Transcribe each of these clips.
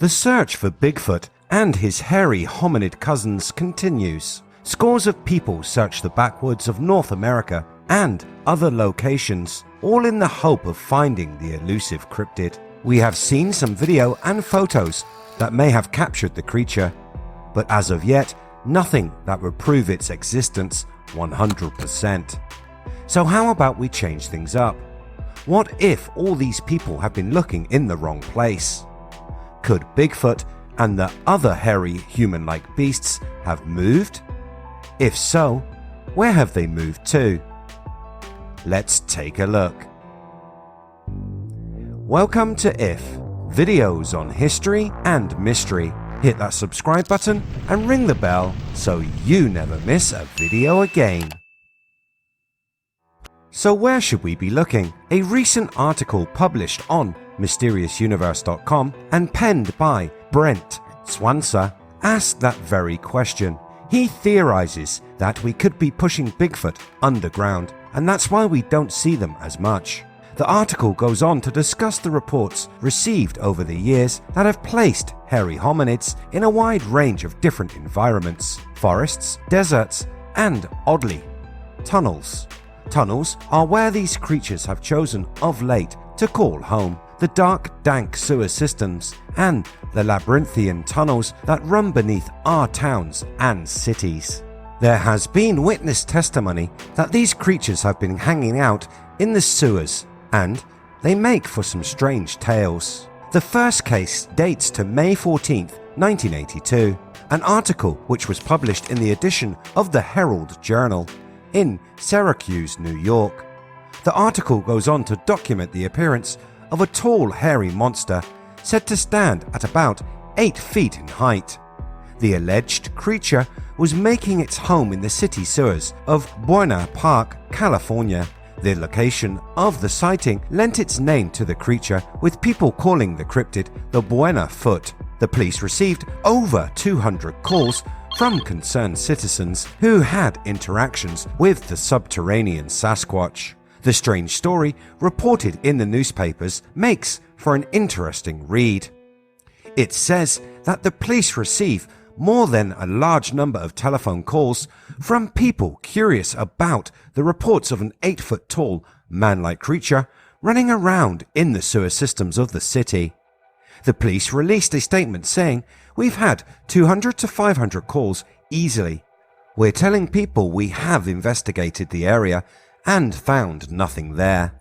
The search for Bigfoot and his hairy hominid cousins continues. Scores of people search the backwoods of North America and other locations, all in the hope of finding the elusive cryptid. We have seen some video and photos that may have captured the creature, but as of yet, nothing that would prove its existence 100%. So how about we change things up? What if all these people have been looking in the wrong place? Could Bigfoot and the other hairy human-like beasts have moved? If so, where have they moved to? Let's take a look. Welcome to If, videos on history and mystery. Hit that subscribe button and ring the bell so you never miss a video again. So where should we be looking? A recent article published on mysteriousuniverse.com and penned by Brent Swanser asked that very question. He theorizes that we could be pushing Bigfoot underground, and that's why we don't see them as much. The article goes on to discuss the reports received over the years that have placed hairy hominids in a wide range of different environments: forests, deserts, and, oddly, tunnels. Tunnels are where these creatures have chosen of late to call home. The dark, dank sewer systems and the labyrinthian tunnels that run beneath our towns and cities. There has been witness testimony that these creatures have been hanging out in the sewers, and they make for some strange tales. The first case dates to May 14th, 1982, an article which was published in the edition of the Herald Journal in Syracuse, New York. The article goes on to document the appearance of a tall, hairy monster said to stand at about 8 feet in height. The alleged creature was making its home in the city sewers of Buena Park, California. The location of the sighting lent its name to the creature, with people calling the cryptid the Buena Foot. The police received over 200 calls from concerned citizens who had interactions with the subterranean Sasquatch. The strange story, reported in the newspapers, makes for an interesting read. It says that the police receive more than a large number of telephone calls from people curious about the reports of an 8-foot-tall, man-like creature running around in the sewer systems of the city. The police released a statement saying, "We've had 200 to 500 calls easily. We're telling people we have investigated the area and found nothing there."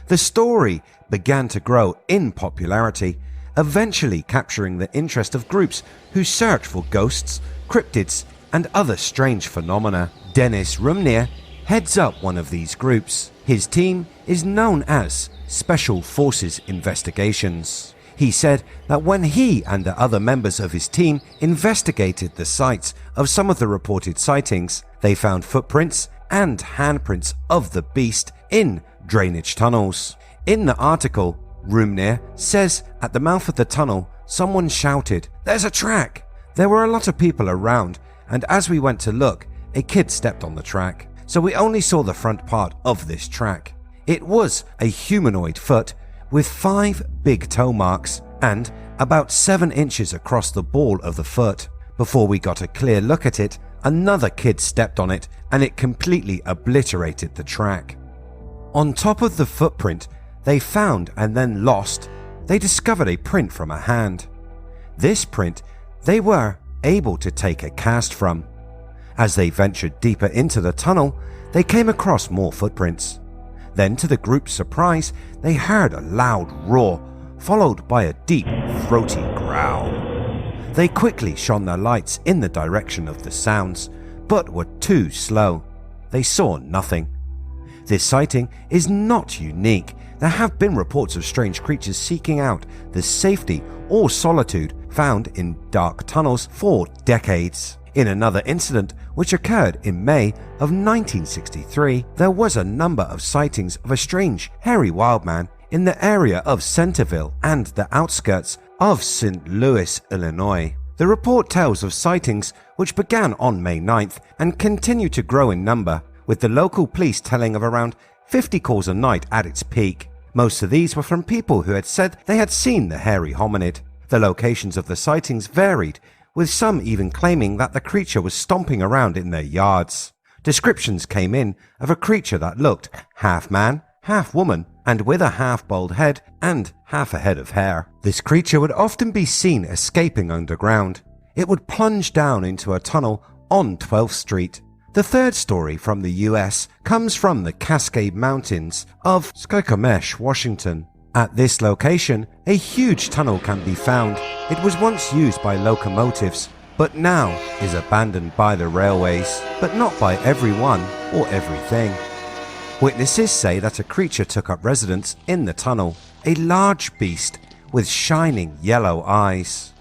The story began to grow in popularity, eventually capturing the interest of groups who search for ghosts, cryptids, and other strange phenomena. Dennis Rumnier heads up one of these groups. His team is known as Special Forces Investigations. He said that when he and the other members of his team investigated the sites of some of the reported sightings, they found footprints and handprints of the beast in drainage tunnels. In the article, Rumnier says at the mouth of the tunnel, someone shouted, "There's a track!" There were a lot of people around, and as we went to look, a kid stepped on the track, so we only saw the front part of this track. It was a humanoid foot with 5 big toe marks and about 7 inches across the ball of the foot. Before we got a clear look at it, another kid stepped on it and it completely obliterated the track. On top of the footprint they found and then lost, they discovered a print from a hand. This print they were able to take a cast from. As they ventured deeper into the tunnel, they came across more footprints. Then, to the group's surprise, they heard a loud roar, followed by a deep, throaty growl. They quickly shone their lights in the direction of the sounds, but were too slow. They saw nothing. This sighting is not unique. There have been reports of strange creatures seeking out the safety or solitude found in dark tunnels for decades. In another incident, which occurred in May of 1963, there was a number of sightings of a strange, hairy wildman in the area of Centerville and the outskirts of St. Louis, Illinois. The report tells of sightings which began on May 9th and continue to grow in number, with the local police telling of around 50 calls a night at its peak. Most of these were from people who had said they had seen the hairy hominid. The locations of the sightings varied, with some even claiming that the creature was stomping around in their yards. Descriptions came in of a creature that looked half man, half woman, and with a half bald head and half a head of hair. This creature would often be seen escaping underground. It would plunge down into a tunnel on 12th Street. The third story from the US comes from the Cascade Mountains of Sasquatch, Washington. At this location, a huge tunnel can be found. It was once used by locomotives, but now is abandoned by the railways, but not by everyone or everything. Witnesses say that a creature took up residence in the tunnel, a large beast with shining yellow eyes.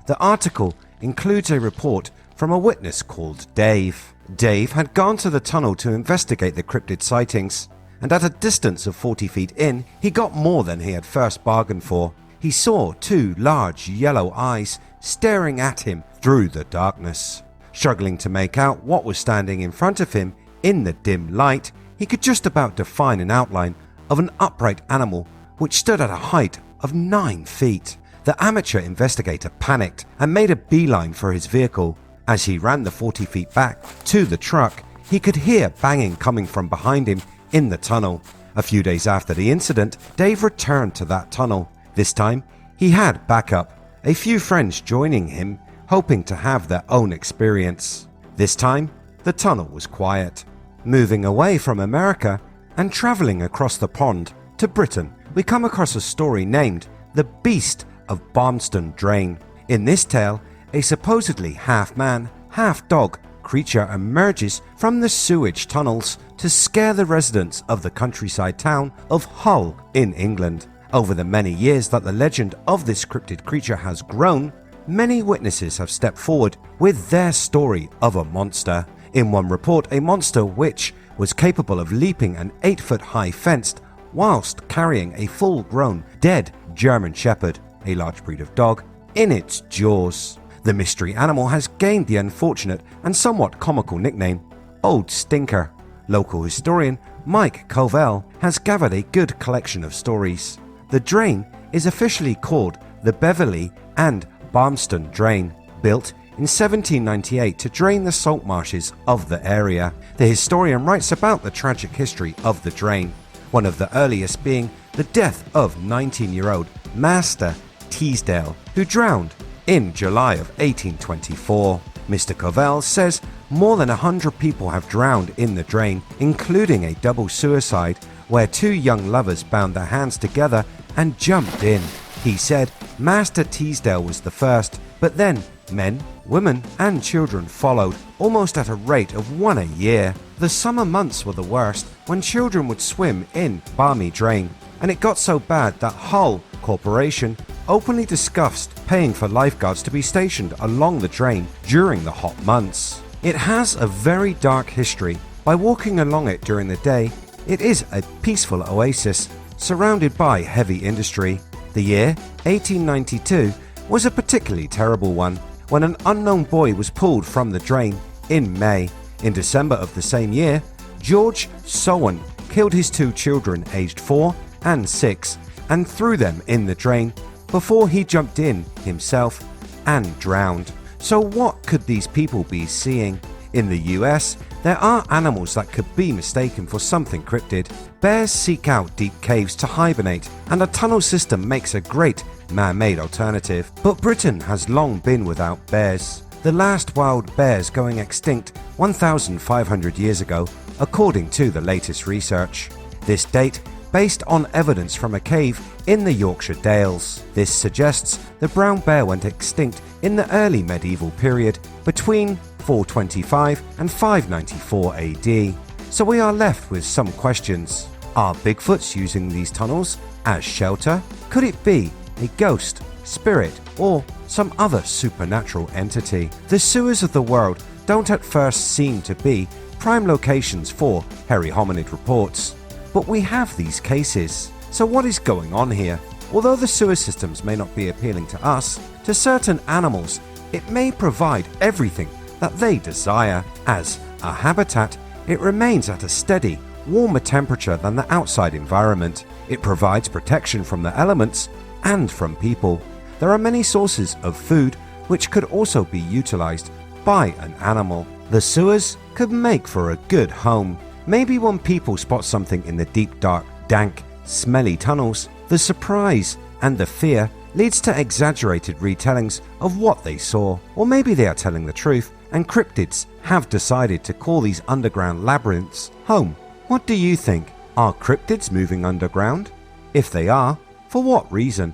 The article includes a report from a witness called Dave. Dave had gone to the tunnel to investigate the cryptid sightings, and at a distance of 40 feet in, he got more than he had first bargained for. He saw two large yellow eyes staring at him through the darkness. Struggling to make out what was standing in front of him in the dim light, he could just about define an outline of an upright animal which stood at a height of 9 feet. The amateur investigator panicked and made a beeline for his vehicle. As he ran the 40 feet back to the truck, he could hear banging coming from behind him in the tunnel. A few days after the incident, Dave returned to that tunnel. This time, he had backup, a few friends joining him, hoping to have their own experience. This time, the tunnel was quiet. Moving away from America and traveling across the pond to Britain, we come across a story named The Beast of Barmston Drain. In this tale, a supposedly half-man, half-dog creature emerges from the sewage tunnels to scare the residents of the countryside town of Hull in England. Over the many years that the legend of this cryptid creature has grown, many witnesses have stepped forward with their story of a monster. In one report, a monster which was capable of leaping an 8-foot-high fence whilst carrying a full-grown, dead German Shepherd, a large breed of dog, in its jaws. The mystery animal has gained the unfortunate and somewhat comical nickname, Old Stinker. Local historian Mike Covell has gathered a good collection of stories. The drain is officially called the Beverley and Barmston Drain, built in 1798 to drain the salt marshes of the area. The historian writes about the tragic history of the drain, one of the earliest being the death of 19-year-old Master Teasdale, who drowned in July of 1824. Mr. Covell says more than 100 people have drowned in the drain, including a double suicide where two young lovers bound their hands together and jumped in. He said Master Teasdale was the first, but then men, women and children followed, almost at a rate of one a year. The summer months were the worst, when children would swim in Barmy Drain, and it got so bad that Hull Corporation openly discussed paying for lifeguards to be stationed along the drain during the hot months. It has a very dark history. By walking along it during the day, it is a peaceful oasis surrounded by heavy industry. The year 1892 was a particularly terrible one, when an unknown boy was pulled from the drain in May. In December of the same year, George Sowan killed his two children aged 4 and 6 and threw them in the drain before he jumped in himself and drowned. So what could these people be seeing? In the US, there are animals that could be mistaken for something cryptid. Bears seek out deep caves to hibernate, and a tunnel system makes a great man-made alternative. But Britain has long been without bears, the last wild bears going extinct 1,500 years ago, according to the latest research. This date based on evidence from a cave in the Yorkshire Dales. This suggests the brown bear went extinct in the early medieval period between 425 and 594 AD. So we are left with some questions. Are Bigfoots using these tunnels as shelter? Could it be a ghost, spirit, or some other supernatural entity? The sewers of the world don't at first seem to be prime locations for hairy hominid reports. But we have these cases. So what is going on here? Although the sewer systems may not be appealing to us, to certain animals, it may provide everything that they desire. As a habitat, it remains at a steady, warmer temperature than the outside environment. It provides protection from the elements and from people. there are many sources of food which could also be utilized by an animal. The sewers could make for a good home. Maybe when people spot something in the deep, dark, dank, smelly tunnels, the surprise and the fear leads to exaggerated retellings of what they saw. Or maybe they are telling the truth and cryptids have decided to call these underground labyrinths home. What do you think? Are cryptids moving underground? If they are, for what reason?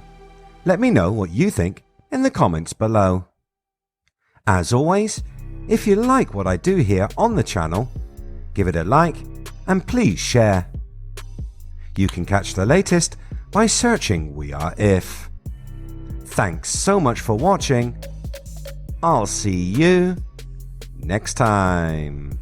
Let me know what you think in the comments below. As always, if you like what I do here on the channel, give it a like and please share. You can catch the latest by searching weareif. Thanks so much for watching. I'll see you next time.